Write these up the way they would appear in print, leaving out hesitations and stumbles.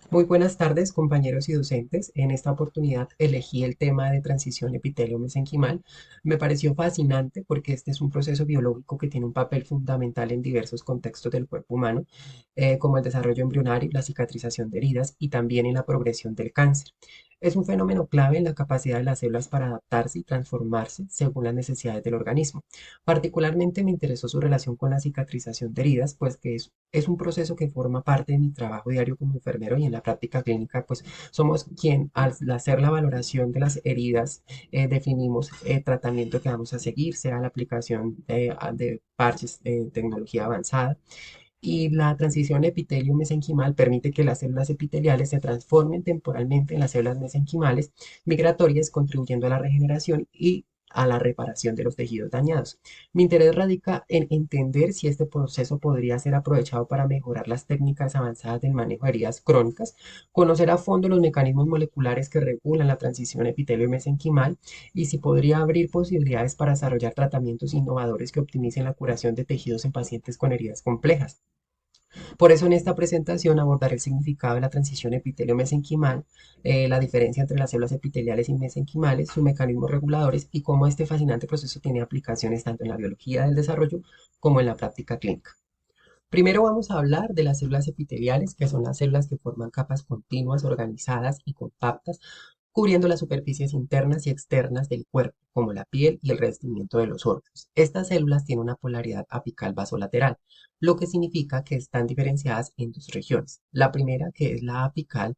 Muy buenas tardes, compañeros y docentes. En esta oportunidad elegí el tema de transición epitelio-mesenquimal. Me pareció fascinante porque este es un proceso biológico que tiene un papel fundamental en diversos contextos del cuerpo humano, como el desarrollo embrionario, la cicatrización de heridas y también en la progresión del cáncer. Es un fenómeno clave en la capacidad de las células para adaptarse y transformarse según las necesidades del organismo. Particularmente me interesó su relación con la cicatrización de heridas, pues que es un proceso que forma parte de mi trabajo diario como enfermero y en la práctica clínica, pues somos quien al hacer la valoración de las heridas definimos el tratamiento que vamos a seguir, sea la aplicación de parches de tecnología avanzada. Y la transición epitelio-mesenquimal permite que las células epiteliales se transformen temporalmente en las células mesenquimales migratorias, contribuyendo a la regeneración y a la reparación de los tejidos dañados. Mi interés radica en entender si este proceso podría ser aprovechado para mejorar las técnicas avanzadas del manejo de heridas crónicas, conocer a fondo los mecanismos moleculares que regulan la transición epitelio-mesenquimal y si podría abrir posibilidades para desarrollar tratamientos innovadores que optimicen la curación de tejidos en pacientes con heridas complejas. Por eso en esta presentación abordaré el significado de la transición epitelio-mesenquimal, la diferencia entre las células epiteliales y mesenquimales, sus mecanismos reguladores y cómo este fascinante proceso tiene aplicaciones tanto en la biología del desarrollo como en la práctica clínica. Primero vamos a hablar de las células epiteliales, que son las células que forman capas continuas, organizadas y compactas, cubriendo las superficies internas y externas del cuerpo, como la piel y el revestimiento de los órganos. Estas células tienen una polaridad apical basolateral, lo que significa que están diferenciadas en dos regiones. La primera, que es la apical,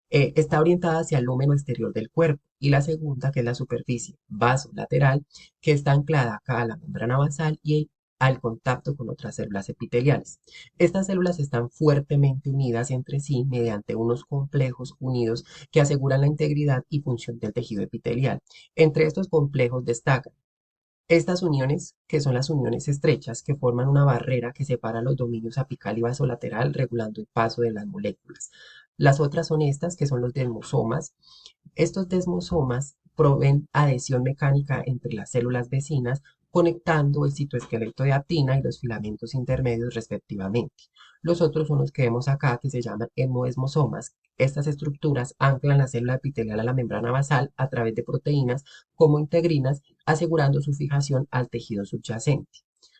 está orientada hacia el lúmeno exterior del cuerpo, y la segunda, que es la superficie vasolateral, que está anclada acá a la membrana basal y al contacto con otras células epiteliales. Estas células están fuertemente unidas entre sí mediante unos complejos unidos que aseguran la integridad y función del tejido epitelial. Entre estos complejos destacan estas uniones, que son las uniones estrechas, que forman una barrera que separa los dominios apical y vasolateral, regulando el paso de las moléculas. Las otras son estas, que son los desmosomas. Estos desmosomas proveen adhesión mecánica entre las células vecinas, conectando el citoesqueleto de actina y los filamentos intermedios respectivamente. Los otros son los que vemos acá, que se llaman hemodesmosomas. Estas estructuras anclan la célula epitelial a la membrana basal a través de proteínas como integrinas, asegurando su fijación al tejido subyacente.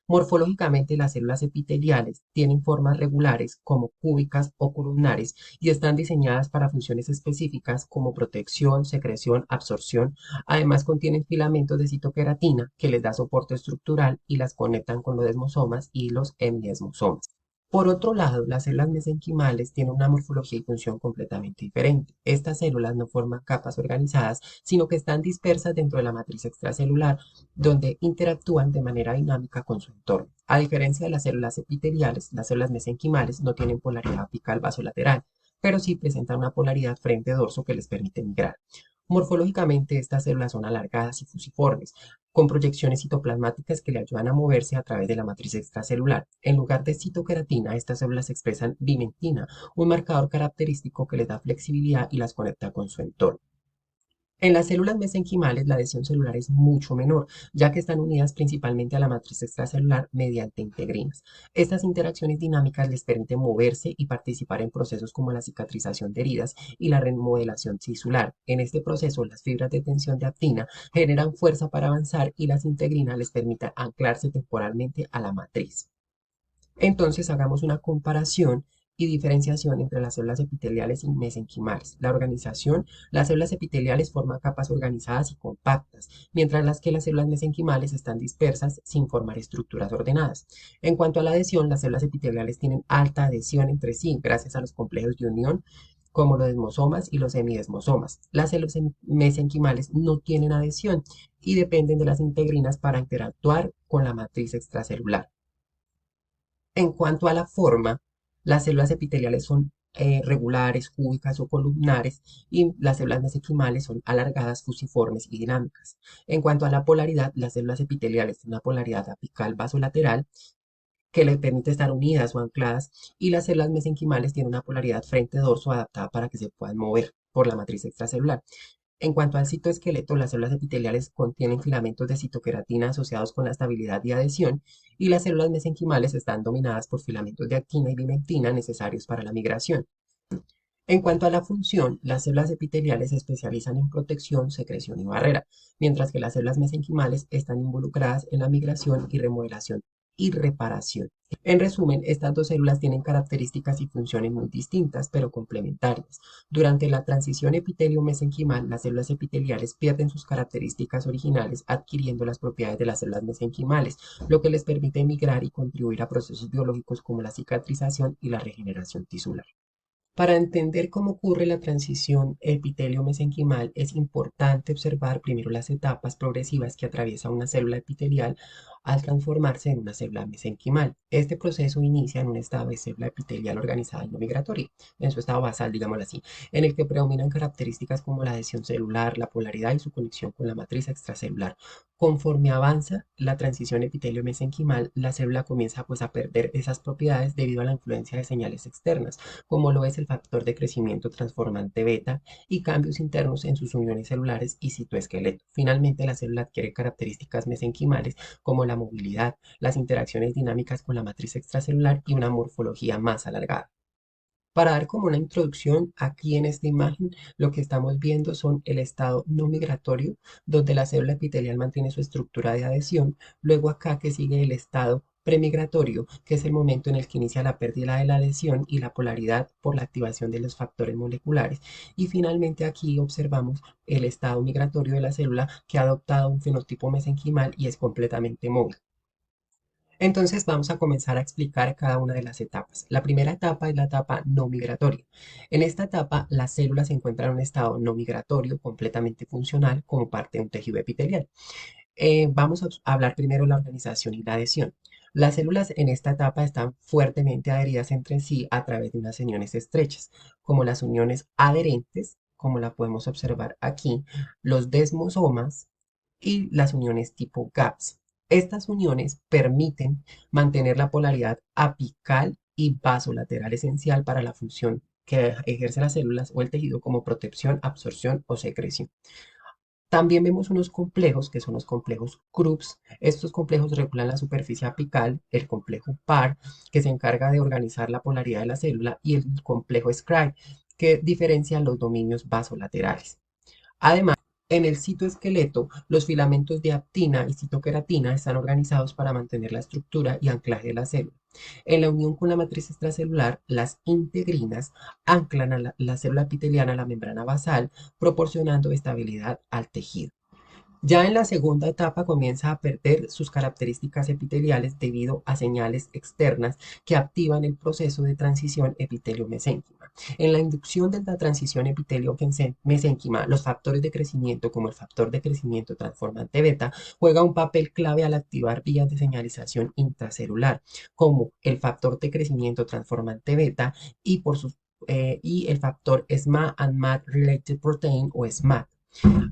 Morfológicamente, las células epiteliales tienen formas regulares como cúbicas o columnares y están diseñadas para funciones específicas como protección, secreción, absorción. Además, contienen filamentos de citoqueratina que les da soporte estructural y las conectan con los desmosomas y los hemidesmosomas. Por otro lado, las células mesenquimales tienen una morfología y función completamente diferente. Estas células no forman capas organizadas, sino que están dispersas dentro de la matriz extracelular, donde interactúan de manera dinámica con su entorno. A diferencia de las células epiteliales, las células mesenquimales no tienen polaridad apical basolateral, pero sí presentan una polaridad frente-dorso que les permite migrar. Morfológicamente, estas células son alargadas y fusiformes, con proyecciones citoplasmáticas que le ayudan a moverse a través de la matriz extracelular. En lugar de citoqueratina, estas células expresan bimentina, un marcador característico que les da flexibilidad y las conecta con su entorno. En las células mesenquimales, la adhesión celular es mucho menor, ya que están unidas principalmente a la matriz extracelular mediante integrinas. Estas interacciones dinámicas les permiten moverse y participar en procesos como la cicatrización de heridas y la remodelación tisular. En este proceso, las fibras de tensión de actina generan fuerza para avanzar y las integrinas les permiten anclarse temporalmente a la matriz. Entonces hagamos una comparación y diferenciación entre las células epiteliales y mesenquimales. La organización, las células epiteliales forman capas organizadas y compactas, mientras que las células mesenquimales están dispersas sin formar estructuras ordenadas. En cuanto a la adhesión, las células epiteliales tienen alta adhesión entre sí gracias a los complejos de unión como los desmosomas y los hemidesmosomas. Las células mesenquimales no tienen adhesión y dependen de las integrinas para interactuar con la matriz extracelular. En cuanto a la forma, las células epiteliales son regulares, cúbicas o columnares y las células mesenquimales son alargadas, fusiformes y dinámicas. En cuanto a la polaridad, las células epiteliales tienen una polaridad apical basolateral que les permite estar unidas o ancladas y las células mesenquimales tienen una polaridad frente-dorso adaptada para que se puedan mover por la matriz extracelular. En cuanto al citoesqueleto, las células epiteliales contienen filamentos de citoqueratina asociados con la estabilidad y adhesión, y las células mesenquimales están dominadas por filamentos de actina y bimentina necesarios para la migración. En cuanto a la función, las células epiteliales se especializan en protección, secreción y barrera, mientras que las células mesenquimales están involucradas en la migración y remodelación y reparación. En resumen, estas dos células tienen características y funciones muy distintas, pero complementarias. Durante la transición epitelio-mesenquimal, las células epiteliales pierden sus características originales, adquiriendo las propiedades de las células mesenquimales, lo que les permite migrar y contribuir a procesos biológicos como la cicatrización y la regeneración tisular. Para entender cómo ocurre la transición epitelio-mesenquimal, es importante observar primero las etapas progresivas que atraviesa una célula epitelial al transformarse en una célula mesenquimal. Este proceso inicia en un estado de célula epitelial organizada y no migratoria, en su estado basal, digámoslo así, en el que predominan características como la adhesión celular, la polaridad y su conexión con la matriz extracelular. Conforme avanza la transición epitelio-mesenquimal, la célula comienza pues a perder esas propiedades debido a la influencia de señales externas como lo es el factor de crecimiento transformante beta y cambios internos en sus uniones celulares y citoesqueleto. Finalmente, la célula adquiere características mesenquimales como la movilidad, las interacciones dinámicas con la matriz extracelular y una morfología más alargada. Para dar como una introducción, aquí en esta imagen lo que estamos viendo son el estado no migratorio, donde la célula epitelial mantiene su estructura de adhesión. Luego acá que sigue el estado premigratorio, que es el momento en el que inicia la pérdida de la adhesión y la polaridad por la activación de los factores moleculares. Y finalmente aquí observamos el estado migratorio de la célula que ha adoptado un fenotipo mesenquimal y es completamente móvil. Entonces vamos a comenzar a explicar cada una de las etapas. La primera etapa es la etapa no migratoria. En esta etapa, las células se encuentran en un estado no migratorio completamente funcional como parte de un tejido epitelial. Vamos a hablar primero de la organización y la adhesión. Las células en esta etapa están fuertemente adheridas entre sí a través de unas uniones estrechas, como las uniones adherentes, como la podemos observar aquí, los desmosomas y las uniones tipo GAPS. Estas uniones permiten mantener la polaridad apical y vasolateral esencial para la función que ejerce las células o el tejido como protección, absorción o secreción. También vemos unos complejos, que son los complejos Krups. Estos complejos regulan la superficie apical, el complejo PAR, que se encarga de organizar la polaridad de la célula, y el complejo Scribe, que diferencia los dominios vasolaterales. Además, en el citoesqueleto, los filamentos de actina y citoqueratina están organizados para mantener la estructura y anclaje de la célula. En la unión con la matriz extracelular, las integrinas anclan a la célula epiteliana a la membrana basal, proporcionando estabilidad al tejido. Ya en la segunda etapa comienza a perder sus características epiteliales debido a señales externas que activan el proceso de transición epitelio-mesénquima. En la inducción de la transición epitelio-mesénquima, los factores de crecimiento, como el factor de crecimiento transformante beta, juega un papel clave al activar vías de señalización intracelular, como el factor de crecimiento transformante beta y, y el factor SMA and MAT Related Protein o SMAP.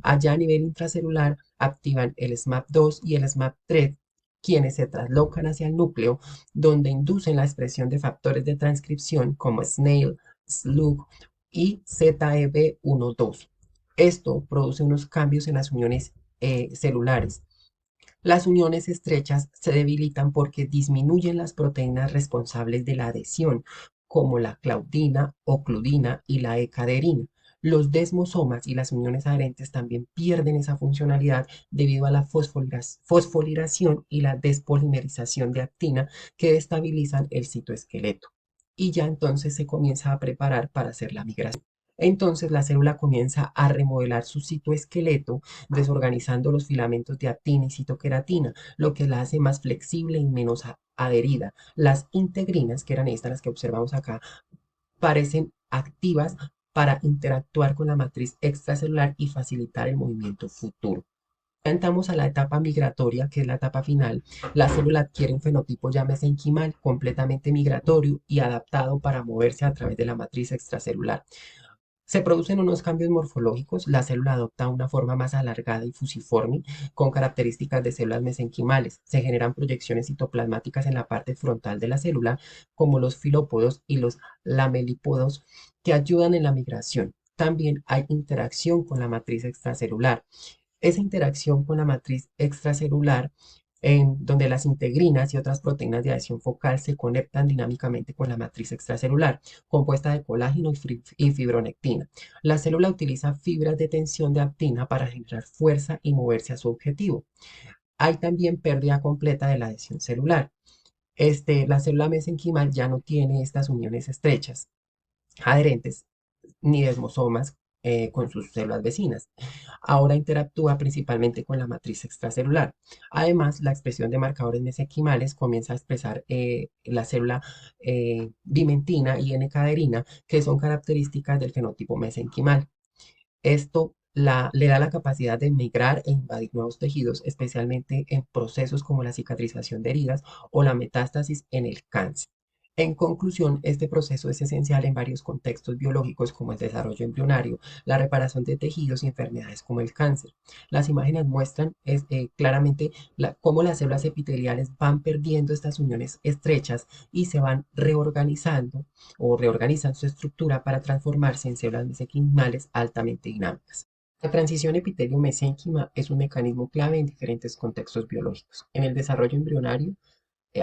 Allá a nivel intracelular activan el SMAP2 y el SMAP3, quienes se traslocan hacia el núcleo, donde inducen la expresión de factores de transcripción como SNAIL, SLUG y ZEB12. Esto produce unos cambios en las uniones celulares. Las uniones estrechas se debilitan porque disminuyen las proteínas responsables de la adhesión, como la claudina, ocludina y la ecaderina. Los desmosomas y las uniones adherentes también pierden esa funcionalidad debido a la fosforilación y la despolimerización de actina que destabilizan el citoesqueleto. Y ya entonces se comienza a preparar para hacer la migración. Entonces la célula comienza a remodelar su citoesqueleto desorganizando los filamentos de actina y citoqueratina, lo que la hace más flexible y menos adherida. Las integrinas, que eran estas las que observamos acá, parecen activas para interactuar con la matriz extracelular y facilitar el movimiento futuro. Entramos a la etapa migratoria, que es la etapa final. La célula adquiere un fenotipo ya mesenquimal, completamente migratorio y adaptado para moverse a través de la matriz extracelular. Se producen unos cambios morfológicos, la célula adopta una forma más alargada y fusiforme, con características de células mesenquimales. Se generan proyecciones citoplasmáticas en la parte frontal de la célula, como los filópodos y los lamelípodos, que ayudan en la migración. También hay interacción con la matriz extracelular. Esa interacción con la matriz extracelular en donde las integrinas y otras proteínas de adhesión focal se conectan dinámicamente con la matriz extracelular, compuesta de colágeno y fibronectina. La célula utiliza fibras de tensión de actina para generar fuerza y moverse a su objetivo. Hay también pérdida completa de la adhesión celular. La célula mesenquimal ya no tiene estas uniones estrechas, adherentes, ni desmosomas con sus células vecinas. Ahora interactúa principalmente con la matriz extracelular. Además, la expresión de marcadores mesenquimales comienza a expresar la célula bimentina y N-caderina, que son características del fenotipo mesenquimal. Esto le da la capacidad de migrar e invadir nuevos tejidos, especialmente en procesos como la cicatrización de heridas o la metástasis en el cáncer. En conclusión, este proceso es esencial en varios contextos biológicos como el desarrollo embrionario, la reparación de tejidos y enfermedades como el cáncer. Las imágenes muestran claramente cómo las células epiteliales van perdiendo estas uniones estrechas y se van reorganizando o reorganizan su estructura para transformarse en células mesenquimales altamente dinámicas. La transición epitelio-mesénquima es un mecanismo clave en diferentes contextos biológicos. En el desarrollo embrionario,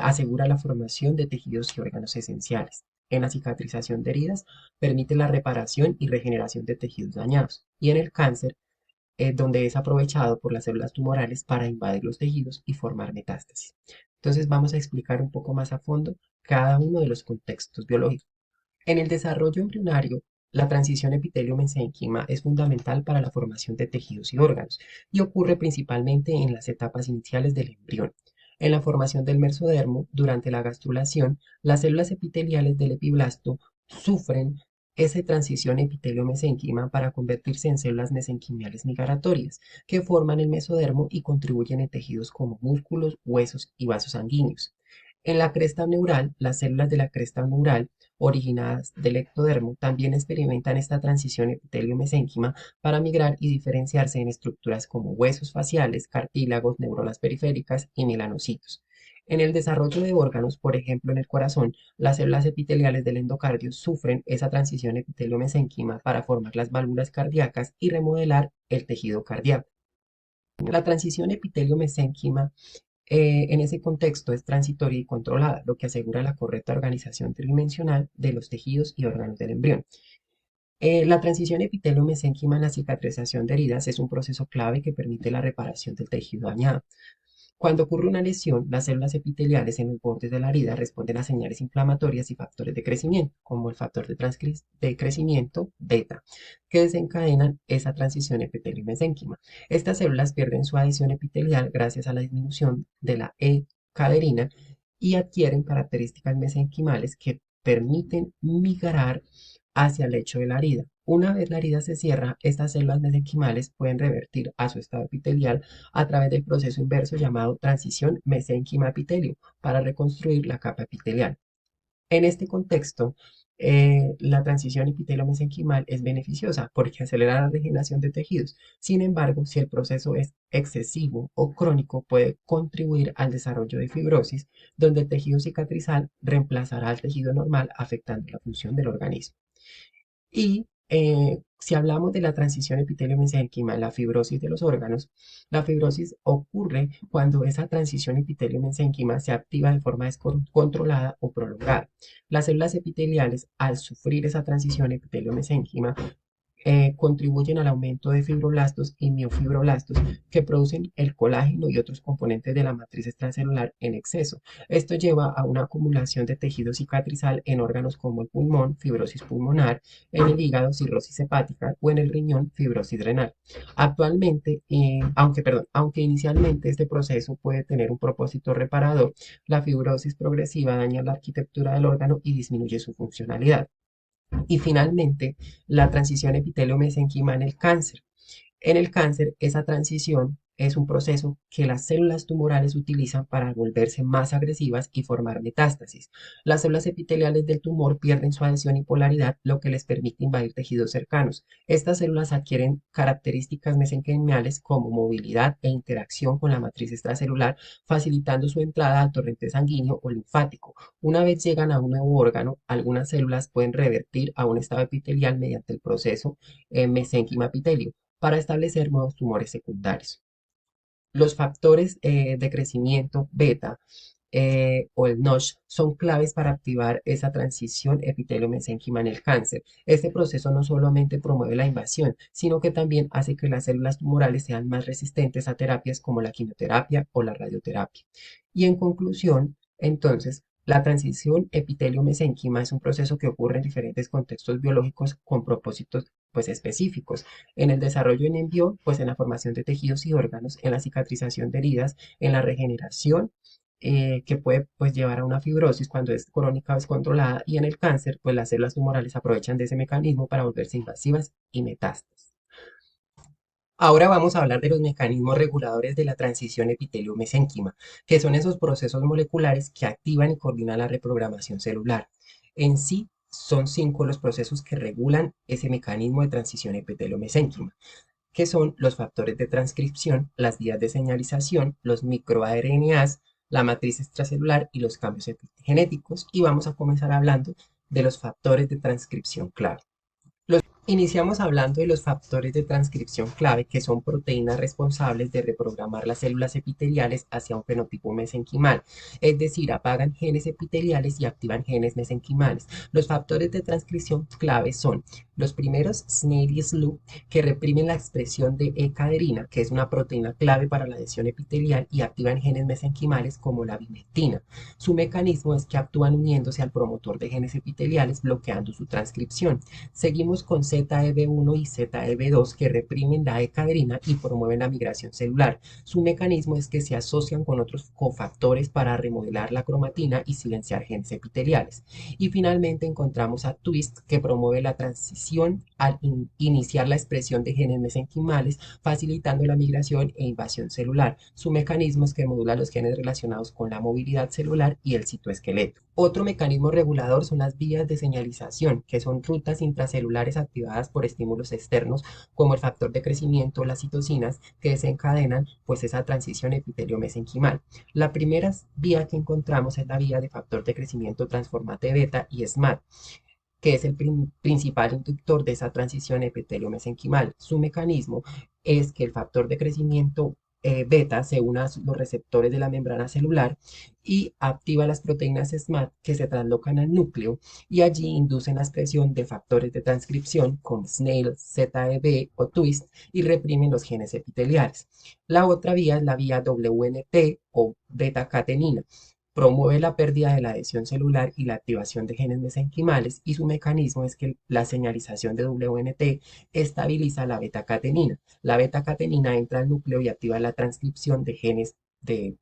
asegura la formación de tejidos y órganos esenciales. En la cicatrización de heridas, permite la reparación y regeneración de tejidos dañados. Y en el cáncer, donde es aprovechado por las células tumorales para invadir los tejidos y formar metástasis. Entonces vamos a explicar un poco más a fondo cada uno de los contextos biológicos. En el desarrollo embrionario, la transición epitelio-mesénquima es fundamental para la formación de tejidos y órganos y ocurre principalmente en las etapas iniciales del embrión. En la formación del mesodermo, durante la gastrulación, las células epiteliales del epiblasto sufren esa transición epitelio-mesénquima para convertirse en células mesenquimiales migratorias, que forman el mesodermo y contribuyen en tejidos como músculos, huesos y vasos sanguíneos. En la cresta neural, las células de la cresta neural originadas del ectodermo también experimentan esta transición epitelio-mesénquima para migrar y diferenciarse en estructuras como huesos faciales, cartílagos, neuronas periféricas y melanocitos. En el desarrollo de órganos, por ejemplo en el corazón, las células epiteliales del endocardio sufren esa transición epitelio-mesénquima para formar las válvulas cardíacas y remodelar el tejido cardíaco. La transición epitelio-mesénquima en ese contexto es transitoria y controlada, lo que asegura la correcta organización tridimensional de los tejidos y órganos del embrión. La transición epitelio-mesénquima en la cicatrización de heridas es un proceso clave que permite la reparación del tejido dañado. Cuando ocurre una lesión, las células epiteliales en los bordes de la herida responden a señales inflamatorias y factores de crecimiento, como el factor de crecimiento beta, que desencadenan esa transición epitelio-mesénquima. Estas células pierden su adhesión epitelial gracias a la disminución de la E-caderina y adquieren características mesenquimales que permiten migrar hacia el lecho de la herida. Una vez la herida se cierra, estas células mesenquimales pueden revertir a su estado epitelial a través del proceso inverso llamado transición mesénquima-epitelio para reconstruir la capa epitelial. En este contexto, la transición epitelio-mesenquimal es beneficiosa porque acelera la regeneración de tejidos. Sin embargo, si el proceso es excesivo o crónico, puede contribuir al desarrollo de fibrosis, donde el tejido cicatrizal reemplazará al tejido normal, afectando la función del organismo. Y si hablamos de la transición epitelio-mesénquima, la fibrosis de los órganos, la fibrosis ocurre cuando esa transición epitelio-mesénquima se activa de forma descontrolada o prolongada. Las células epiteliales, al sufrir esa transición epitelio-mesénquima, contribuyen al aumento de fibroblastos y miofibroblastos que producen el colágeno y otros componentes de la matriz extracelular en exceso. Esto lleva a una acumulación de tejido cicatrizal en órganos como el pulmón, fibrosis pulmonar, en el hígado, cirrosis hepática o en el riñón, fibrosis renal. Actualmente, aunque inicialmente este proceso puede tener un propósito reparador, la fibrosis progresiva daña la arquitectura del órgano y disminuye su funcionalidad. Y finalmente, la transición epitelio-mesénquima en el cáncer. En el cáncer, esa transición es un proceso que las células tumorales utilizan para volverse más agresivas y formar metástasis. Las células epiteliales del tumor pierden su adhesión y polaridad, lo que les permite invadir tejidos cercanos. Estas células adquieren características mesenquimales como movilidad e interacción con la matriz extracelular, facilitando su entrada al torrente sanguíneo o linfático. Una vez llegan a un nuevo órgano, algunas células pueden revertir a un estado epitelial mediante el proceso mesénquima-epitelio para establecer nuevos tumores secundarios. Los factores de crecimiento beta o el NOSH son claves para activar esa transición epitelio-mesénquima en el cáncer. Este proceso no solamente promueve la invasión, sino que también hace que las células tumorales sean más resistentes a terapias como la quimioterapia o la radioterapia. Y en conclusión, entonces, la transición epitelio-mesénquima es un proceso que ocurre en diferentes contextos biológicos con propósitos pues específicos. En el desarrollo en envío, pues en la formación de tejidos y órganos, en la cicatrización de heridas, en la regeneración, que puede pues llevar a una fibrosis cuando es crónica o descontrolada, y en el cáncer, pues las células tumorales aprovechan de ese mecanismo para volverse invasivas y metástasis. Ahora vamos a hablar de los mecanismos reguladores de la transición epitelio-mesénquima, que son esos procesos moleculares que activan y coordinan la reprogramación celular. En sí, son cinco los procesos que regulan ese mecanismo de transición epitelio-mesénquima, que son los factores de transcripción, las vías de señalización, los microRNAs, la matriz extracelular y los cambios epigenéticos. Y vamos a comenzar hablando de los factores de transcripción clave. Iniciamos hablando de los factores de transcripción clave, que son proteínas responsables de reprogramar las células epiteliales hacia un fenotipo mesenquimal, es decir, apagan genes epiteliales y activan genes mesenquimales. Los factores de transcripción clave son los primeros, SNARE y SLU, que reprimen la expresión de E-caderina, que es una proteína clave para la adhesión epitelial, y activan genes mesenquimales como la bimectina. Su mecanismo es que actúan uniéndose al promotor de genes epiteliales, bloqueando su transcripción. Seguimos con ZEB1 y ZEB2 que reprimen la E-caderina y promueven la migración celular. Su mecanismo es que se asocian con otros cofactores para remodelar la cromatina y silenciar genes epiteliales. Y finalmente encontramos a TWIST, que promueve la transición al iniciar la expresión de genes mesenquimales, facilitando la migración e invasión celular. Su mecanismo es que modula los genes relacionados con la movilidad celular y el citoesqueleto. Otro mecanismo regulador son las vías de señalización, que son rutas intracelulares activadas por estímulos externos, como el factor de crecimiento o las citocinas, que desencadenan pues esa transición epitelio-mesenquimal. La primera vía que encontramos es la vía de factor de crecimiento transformante beta y SMAD, que es el principal inductor de esa transición epitelio-mesenquimal. Su mecanismo es que el factor de crecimiento beta se une a los receptores de la membrana celular y activa las proteínas SMAD que se traslocan al núcleo, y allí inducen la expresión de factores de transcripción como SNAIL, ZEB o TWIST, y reprimen los genes epiteliales. La otra vía es la vía WNT o beta-catenina. Promueve la pérdida de la adhesión celular y la activación de genes mesenquimales, y su mecanismo es que la señalización de WNT estabiliza la beta-catenina. La beta-catenina entra al núcleo y activa la transcripción de genes de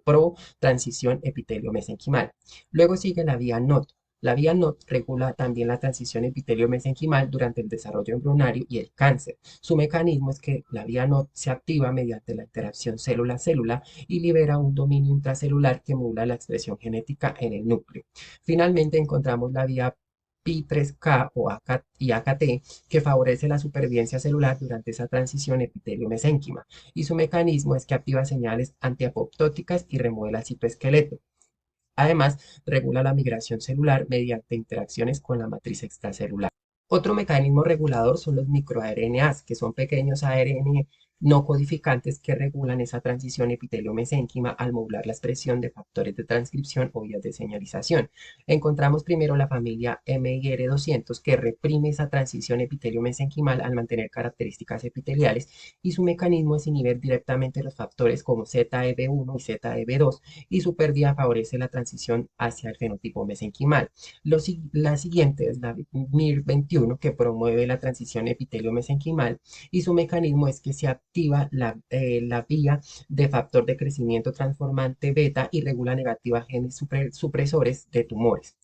pro-transición epitelio-mesenquimal. Luego sigue la vía NOT. La vía NOT regula también la transición epitelio-mesenquimal durante el desarrollo embrionario y el cáncer. Su mecanismo es que la vía NOT se activa mediante la interacción célula-célula y libera un dominio intracelular que modula la expresión genética en el núcleo. Finalmente encontramos la vía Pi3K o AK y AKT, que favorece la supervivencia celular durante esa transición epitelio-mesénquima, y su mecanismo es que activa señales antiapoptóticas y remueve el citoesqueleto. Además, regula la migración celular mediante interacciones con la matriz extracelular. Otro mecanismo regulador son los microRNAs, que son pequeños ARN no codificantes que regulan esa transición epitelio-mesénquima al modular la expresión de factores de transcripción o vías de señalización. Encontramos primero la familia MIR200, que reprime esa transición epitelio-mesenquimal al mantener características epiteliales, y su mecanismo es inhibir directamente los factores como ZEB1 y ZEB2, y su pérdida favorece la transición hacia el fenotipo mesenquimal. La siguiente es la MIR21, que promueve la transición epitelio-mesenquimal, y su mecanismo es que se activa la vía de factor de crecimiento transformante beta y regula negativa genes supresores de tumores.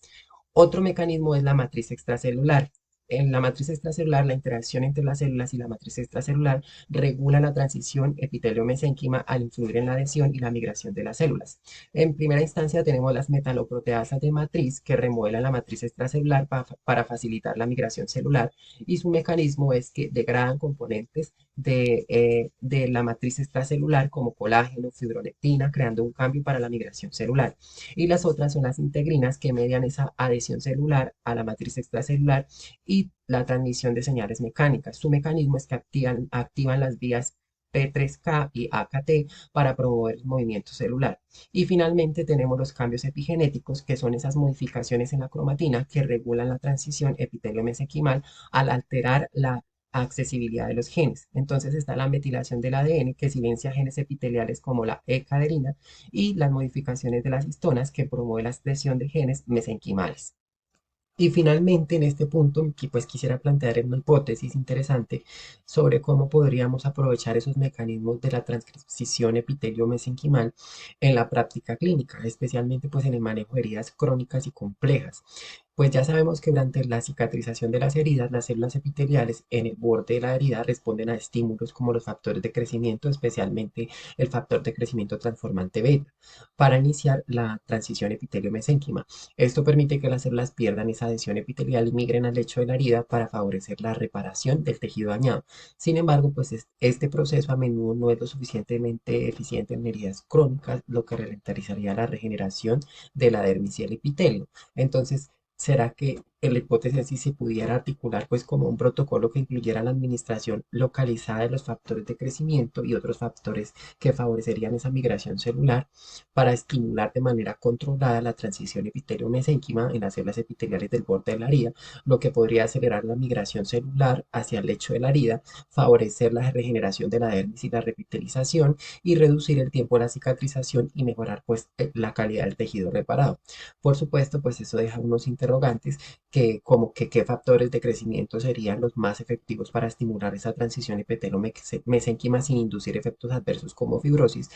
Otro mecanismo es la matriz extracelular. En la matriz extracelular, la interacción entre las células y la matriz extracelular regula la transición epitelio-mesénquima al influir en la adhesión y la migración de las células. En primera instancia tenemos las metaloproteasas de matriz, que remodelan la matriz extracelular para facilitar la migración celular, y su mecanismo es que degradan componentes de la matriz extracelular como colágeno, fibronectina, creando un cambio para la migración celular. Y las otras son las integrinas, que median esa adhesión celular a la matriz extracelular y la transmisión de señales mecánicas. Su mecanismo es que activan las vías P3K y AKT para promover el movimiento celular. Y finalmente tenemos los cambios epigenéticos, que son esas modificaciones en la cromatina que regulan la transición epitelio-mesenquimal al alterar la accesibilidad de los genes. Entonces está la metilación del ADN que silencia genes epiteliales como la E-caderina y las modificaciones de las histonas que promueven la expresión de genes mesenquimales. Y finalmente, en este punto, pues quisiera plantear una hipótesis interesante sobre cómo podríamos aprovechar esos mecanismos de la transcripción epitelio-mesenquimal en la práctica clínica, especialmente pues en el manejo de heridas crónicas y complejas. Pues ya sabemos que durante la cicatrización de las heridas, las células epiteliales en el borde de la herida responden a estímulos como los factores de crecimiento, especialmente el factor de crecimiento transformante beta, para iniciar la transición epitelio-mesénquima. Esto permite que las células pierdan esa adhesión epitelial y migren al lecho de la herida para favorecer la reparación del tejido dañado. Sin embargo, pues este proceso a menudo no es lo suficientemente eficiente en heridas crónicas, lo que ralentizaría la regeneración de la dermis y el epitelio. Entonces, ¿será que en la hipótesis si se pudiera articular pues como un protocolo que incluyera la administración localizada de los factores de crecimiento y otros factores que favorecerían esa migración celular para estimular de manera controlada la transición epitelio-mesénquima en las células epiteliales del borde de la herida, lo que podría acelerar la migración celular hacia el lecho de la herida, favorecer la regeneración de la dermis y la revitalización y reducir el tiempo de la cicatrización y mejorar pues la calidad del tejido reparado? Por supuesto, pues eso deja unos interrogantes que como que qué factores de crecimiento serían los más efectivos para estimular esa transición epitelio-mesénquima sin inducir efectos adversos como fibrosis,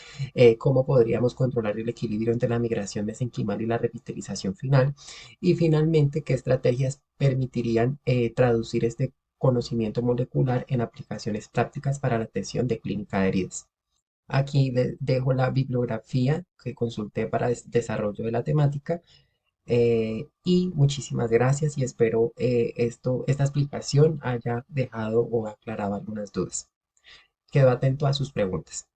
cómo podríamos controlar el equilibrio entre la migración mesenquimal y la revitalización final, y finalmente qué estrategias permitirían traducir este conocimiento molecular en aplicaciones prácticas para la atención de clínica de heridas. Aquí les dejo la bibliografía que consulté para el desarrollo de la temática, y muchísimas gracias y espero esta explicación haya dejado o aclarado algunas dudas. Quedo atento a sus preguntas.